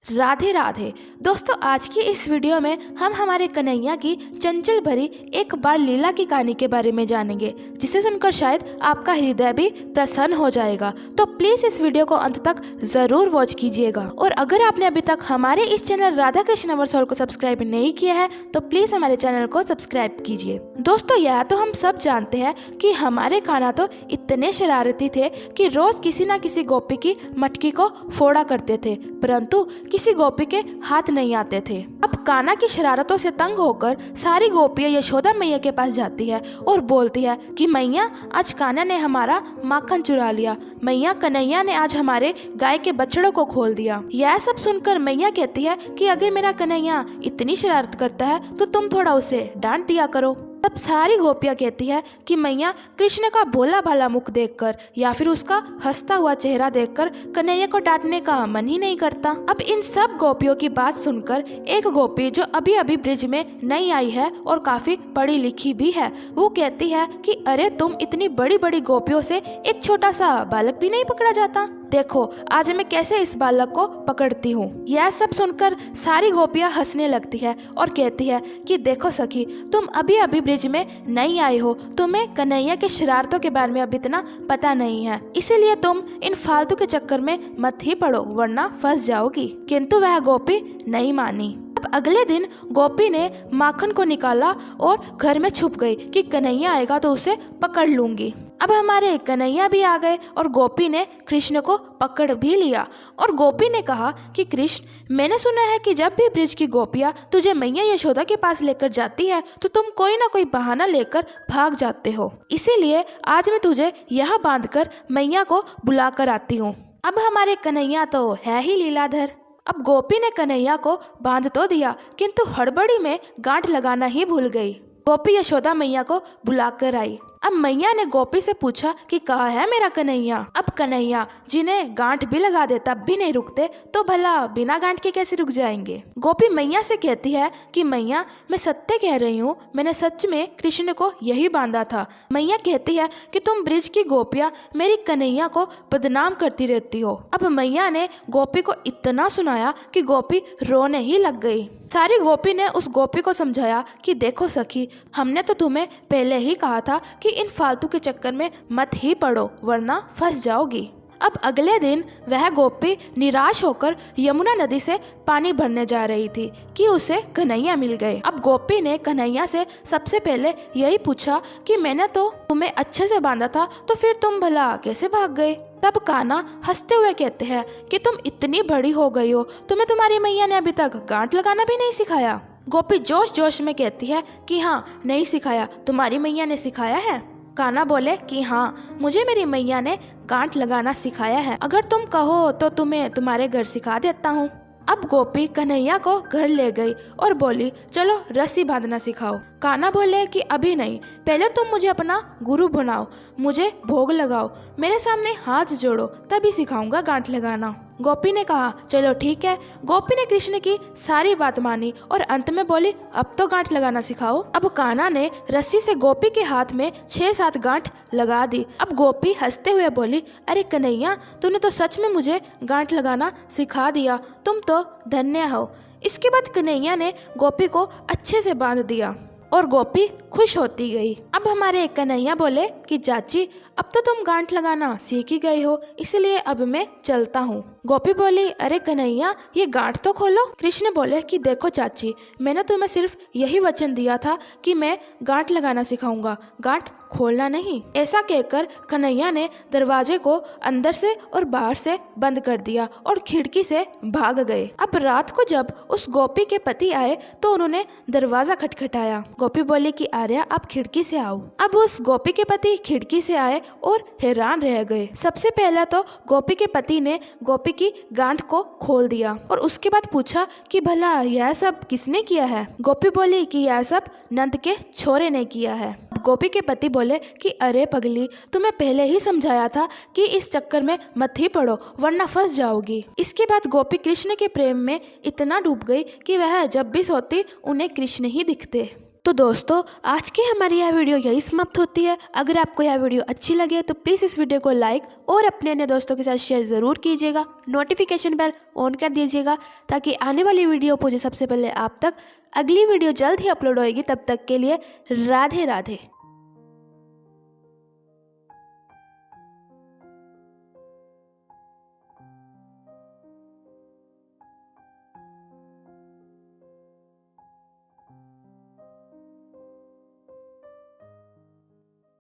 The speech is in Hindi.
राधे राधे दोस्तों, आज की इस वीडियो में हम हमारे कन्हैया की चंचल भरी एक बार लीला की कहानी के बारे में जानेंगे, जिसे सुनकर शायद आपका हृदय भी प्रसन्न हो जाएगा। तो प्लीज इस वीडियो को अंत तक जरूर वॉच कीजिएगा। और अगर आपने अभी तक हमारे इस channel Radha Krishna our soul को सब्सक्राइब नहीं किया है तो प्लीज हमारे चैनल को सब्सक्राइब कीजिए। दोस्तों, यह तो हम सब जानते हैं कि हमारे कान्हा तो इतने शरारती थे कि रोज किसी न किसी गोपी की मटकी को फोड़ा करते थे, परंतु किसी गोपी के हाथ नहीं आते थे। अब कान्हा की शरारतों से तंग होकर सारी गोपियां यशोदा मैया के पास जाती है और बोलती है कि मैया, आज कान्हा ने हमारा माखन चुरा लिया। मैया, कन्हैया ने आज हमारे गाय के बछड़ों को खोल दिया। यह सब सुनकर मैया कहती है कि अगर मेरा कन्हैया इतनी शरारत करता है तो तुम थोड़ा उसे डांट दिया करो। तब सारी गोपियां कहती है कि मैया, कृष्ण का भोला भाला मुख देखकर या फिर उसका हंसता हुआ चेहरा देखकर कन्हैया को डांटने का मन ही नहीं करता। अब इन सब गोपियों की बात सुनकर एक गोपी जो अभी अभी ब्रिज में नई आई है और काफी पढ़ी लिखी भी है, वो कहती है कि अरे, तुम इतनी बड़ी बड़ी गोपियों से एक छोटा सा बालक भी नहीं पकड़ा जाता। देखो आज मैं कैसे इस बालक को पकड़ती हूँ। यह सब सुनकर सारी गोपियां हंसने लगती है और कहती है कि देखो सखी, तुम अभी अभी ब्रिज में नई आई हो, तुम्हें कन्हैया के शरारतों के बारे में अभी इतना पता नहीं है, इसीलिए तुम इन फालतू के चक्कर में मत ही पड़ो, वरना फंस जाओगी। किंतु वह गोपी नहीं मानी। अब अगले दिन गोपी ने माखन को निकाला और घर में छुप गई कि कन्हैया आएगा तो उसे पकड़ लूंगी। अब हमारे कन्हैया भी आ गए और गोपी ने कृष्ण को पकड़ भी लिया। और गोपी ने कहा कि कृष्ण, मैंने सुना है कि जब भी ब्रिज की गोपियां तुझे मैया यशोदा के पास लेकर जाती है तो तुम कोई ना कोई बहाना लेकर भाग जाते हो, इसीलिए आज मैं तुझे यहाँ बांधकर मैया को बुला कर आती हूँ। अब हमारे कन्हैया तो है ही लीलाधर। अब गोपी ने कन्हैया को बांध तो दिया, किंतु हड़बड़ी में गांठ लगाना ही भूल गई। गोपी यशोदा मैया को बुलाकर आई। अब मैया ने गोपी से पूछा कि कहाँ है मेरा कन्हैया। अब कन्हैया, जिन्हें गांठ भी लगा दे तब भी नहीं रुकते, तो भला बिना गांठ के कैसे रुक जाएंगे। गोपी मैया से कहती है कि मैया, मैं सत्य कह रही हूँ, मैंने सच में कृष्ण को यही बांधा था। मैया कहती है कि तुम ब्रिज की गोपियाँ मेरी कन्हैया को बदनाम करती रहती हो। अब मैया ने गोपी को इतना सुनाया कि गोपी रोने ही लग गई। सारी गोपी ने उस गोपी को समझाया कि देखो सखी, हमने तो तुम्हें पहले ही कहा था कि इन फालतू के चक्कर में मत ही पड़ो, वरना फंस जाओगी। अब अगले दिन वह गोपी निराश होकर यमुना नदी से पानी भरने जा रही थी कि उसे कन्हैया मिल गए। अब गोपी ने कन्हैया से सबसे पहले यही पूछा कि मैंने तो तुम्हें अच्छे से बांधा था, तो फिर तुम भला कैसे भाग गए। तब कान्हा हंसते हुए कहते हैं कि तुम इतनी बड़ी हो गई हो, तुम्हें तुम्हारी मैया ने अभी तक गांठ लगाना भी नहीं सिखाया। गोपी जोश जोश में कहती है कि हाँ, नहीं सिखाया, तुम्हारी मैया ने सिखाया है। कान्हा बोले कि हाँ, मुझे मेरी मैया ने गांठ लगाना सिखाया है, अगर तुम कहो तो तुम्हें तुम्हारे घर सिखा देता हूँ। अब गोपी कन्हैया को घर ले गई और बोली, चलो रस्सी बांधना सिखाओ। कान्हा बोले कि अभी नहीं, पहले तुम मुझे अपना गुरु बनाओ, मुझे भोग लगाओ, मेरे सामने हाथ जोड़ो, तभी सिखाऊंगा गांठ लगाना। गोपी ने कहा चलो ठीक है। गोपी ने कृष्ण की सारी बात मानी और अंत में बोली, अब तो गांठ लगाना सिखाओ। अब कान्हा ने रस्सी से गोपी के हाथ में 6-7 गांठ लगा दी। अब गोपी हंसते हुए बोली, अरे कन्हैया, तूने तो सच में मुझे गांठ लगाना सिखा दिया, तुम तो धन्य हो। इसके बाद कन्हैया ने गोपी को अच्छे से बांध दिया और गोपी खुश होती गई। अब हमारे कन्हैया बोले कि चाची, अब तो तुम गांठ लगाना सीख ही गए हो, इसलिए अब मैं चलता हूँ। गोपी बोली, अरे कन्हैया, ये गांठ तो खोलो। कृष्ण बोले कि देखो चाची, मैंने तुम्हें सिर्फ यही वचन दिया था कि मैं गांठ लगाना सिखाऊंगा, गांठ खोलना नहीं। ऐसा कहकर कन्हैया ने दरवाजे को अंदर से और बाहर से बंद कर दिया और खिड़की से भाग गए। अब रात को जब उस गोपी के पति आए तो उन्होंने दरवाजा खटखटाया। गोपी बोली कि आर्या, आप खिड़की से आओ। अब उस गोपी के पति खिड़की से आए और हैरान रह गए। सबसे पहले तो गोपी के पति ने गोपी की गांठ को खोल दिया और उसके बाद पूछा कि भला यह सब किसने किया है। गोपी बोली कि यह सब नंद के छोरे ने किया है। गोपी के पति बोले कि अरे पगली, तुम्हें पहले ही समझाया था कि इस चक्कर में मत ही पड़ो, वरना फंस जाओगी। इसके बाद गोपी कृष्ण के प्रेम में इतना डूब गई कि वह जब भी सोती उन्हें कृष्ण ही दिखते। तो दोस्तों आज की हमारी यह वीडियो यही समाप्त होती है। अगर आपको यह वीडियो अच्छी लगे तो प्लीज़ इस वीडियो को लाइक और अपने अन्य दोस्तों के साथ शेयर ज़रूर कीजिएगा। नोटिफिकेशन बेल ऑन कर दीजिएगा ताकि आने वाली वीडियो पहुंचे सबसे पहले आप तक। अगली वीडियो जल्द ही अपलोड होएगी, तब तक के लिए राधे राधे।